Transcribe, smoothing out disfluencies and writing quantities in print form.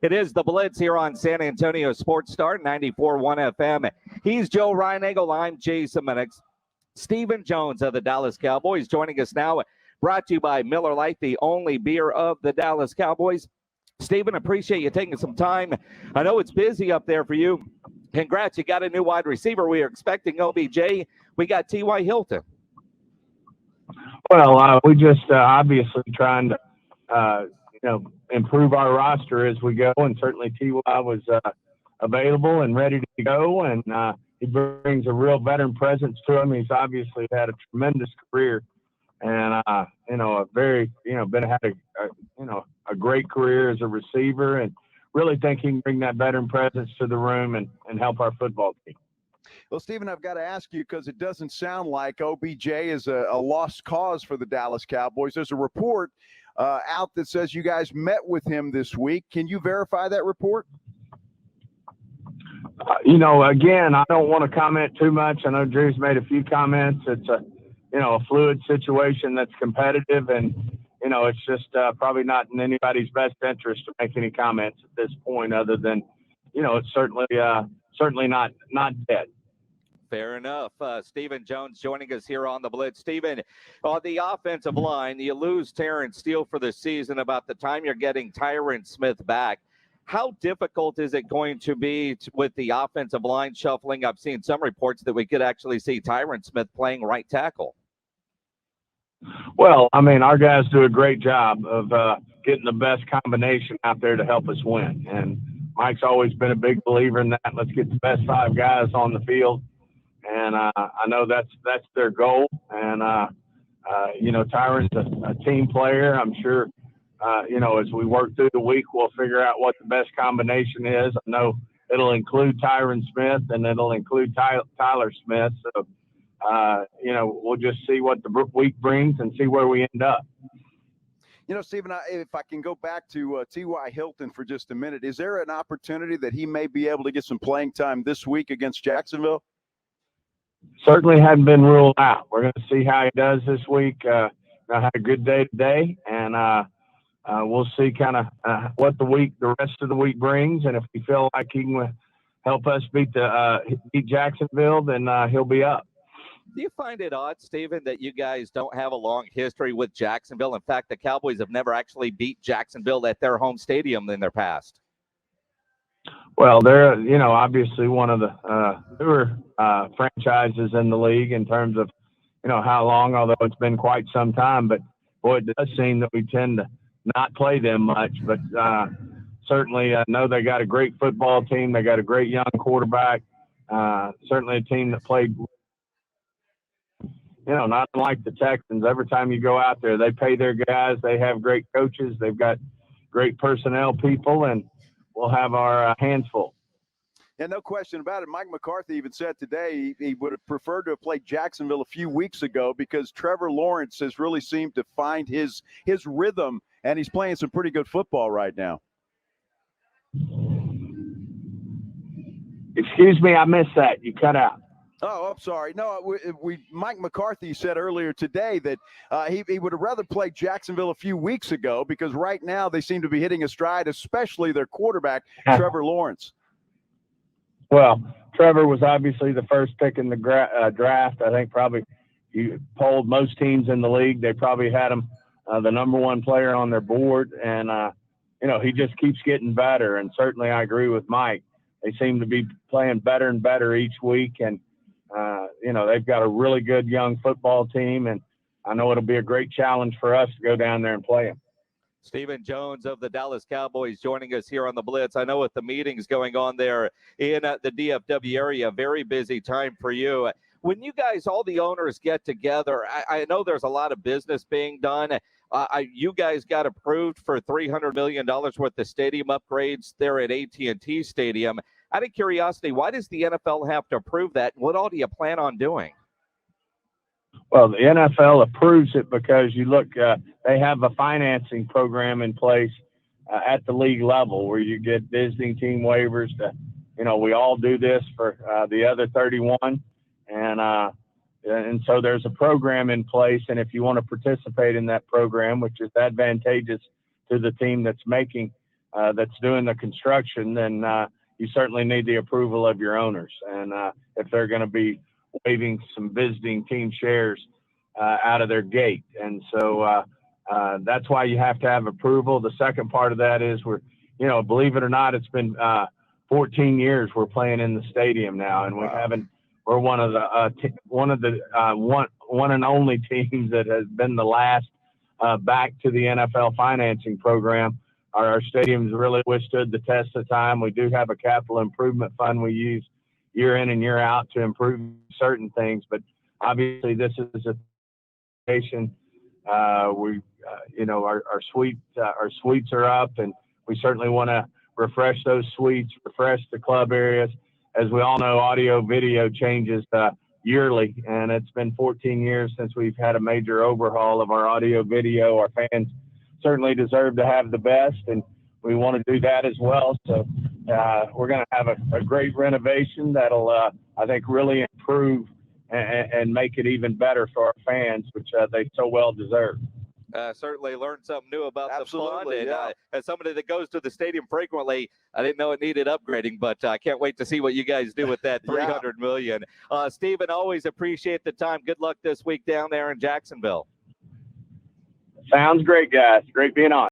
It is the Blitz here on San Antonio Sports Star 94.1 FM. He's Joe Reinagel. I'm Jason Minix. Stephen Jones of the Dallas Cowboys joining us now. Brought to you by Miller Lite, the only beer of the Dallas Cowboys. Stephen, appreciate you taking some time. I know it's busy up there for you. Congrats, you got a new wide receiver. We are expecting OBJ. We got TY Hilton. Well, we just obviously trying to, improve our roster as we go, and certainly TY was available and ready to go, and he brings a real veteran presence to him. He's obviously had a tremendous career, and a very had a great career as a receiver, and really think he can bring that veteran presence to the room and help our football team. Well, Stephen, I've got to ask you because it doesn't sound like OBJ is a lost cause for the Dallas Cowboys. There's a report out that says you guys met with him this week. Can you verify that report? Again, I don't want to comment too much. I know Drew's made a few comments. It's a fluid situation that's competitive, and it's just probably not in anybody's best interest to make any comments at this point, other than it's certainly not dead. Fair enough. Stephen Jones joining us here on the Blitz. Stephen, on the offensive line, you lose Terrence Steele for the season about the time you're getting Tyron Smith back. How difficult is it going to be with the offensive line shuffling? I've seen some reports that we could actually see Tyron Smith playing right tackle. Well, our guys do a great job of getting the best combination out there to help us win. And Mike's always been a big believer in that. Let's get the best five guys on the field. And I know that's their goal. And, Tyron's a team player. I'm sure, as we work through the week, we'll figure out what the best combination is. I know it'll include Tyron Smith and it'll include Tyler Smith. So, we'll just see what the week brings and see where we end up. Stephen, if I can go back to TY Hilton for just a minute, is there an opportunity that he may be able to get some playing time this week against Jacksonville? Certainly hadn't been ruled out. We're going to see how he does this week. I had a good day today, and we'll see kind of what the rest of the week brings. And if we feel like he can help us beat Jacksonville, then he'll be up. Do you find it odd, Stephen, that you guys don't have a long history with Jacksonville? In fact, the Cowboys have never actually beat Jacksonville at their home stadium in their past. Well, they're, obviously one of the newer franchises in the league in terms of, how long, although it's been quite some time. But, boy, it does seem that we tend to not play them much. But certainly I know they got a great football team. They got a great young quarterback. Certainly a team that played, not like the Texans. Every time you go out there, they pay their guys. They have great coaches. They've got great personnel people, and we'll have our hands full. Yeah, no question about it. Mike McCarthy even said today he would have preferred to have played Jacksonville a few weeks ago because Trevor Lawrence has really seemed to find his rhythm, and he's playing some pretty good football right now. Excuse me, I missed that. You cut out. Oh, I'm sorry. No, Mike McCarthy said earlier today that he would have rather played Jacksonville a few weeks ago because right now they seem to be hitting a stride, especially their quarterback, Trevor Lawrence. Well, Trevor was obviously the first pick in the draft. I think probably you polled most teams in the league. They probably had him the number one player on their board. And, he just keeps getting better. And certainly I agree with Mike. They seem to be playing better and better each week. And, they've got a really good young football team, and I know it'll be a great challenge for us to go down there and play them. Stephen Jones of the Dallas Cowboys joining us here on the Blitz. I know with the meetings going on there in the DFW area, very busy time for you. When you guys, all the owners get together, I know there's a lot of business being done. You guys got approved for $300 million worth of stadium upgrades there at AT&T Stadium. Out of curiosity, why does the NFL have to approve that? What all do you plan on doing? Well, the NFL approves it because you look, they have a financing program in place at the league level where you get visiting team waivers to, we all do this for the other 31. And so there's a program in place. And if you want to participate in that program, which is advantageous to the team that's making that's doing the construction, then you certainly need the approval of your owners. And if they're going to be waiving some visiting team shares out of their gate. And so that's why you have to have approval. The second part of that is believe it or not, it's been 14 years we're playing in the stadium now, and we're one of the one and only teams that has been the last back to the NFL financing program. Our stadium's really withstood the test of time. We do have a capital improvement fund we use year in and year out to improve certain things, but obviously this is a location. Our suites are up, and we certainly want to refresh those suites, refresh the club areas. As we all know, audio video changes yearly, and it's been 14 years since we've had a major overhaul of our audio video. Our fans certainly deserve to have the best, and we want to do that as well. So we're going to have a great renovation that'll, I think, really improve and make it even better for our fans, which they so well deserve. Certainly learned something new about Absolutely, the fund. And as somebody that goes to the stadium frequently, I didn't know it needed upgrading, but I can't wait to see what you guys do with that $300 million. Stephen, always appreciate the time. Good luck this week down there in Jacksonville. Sounds great, guys. Great being on.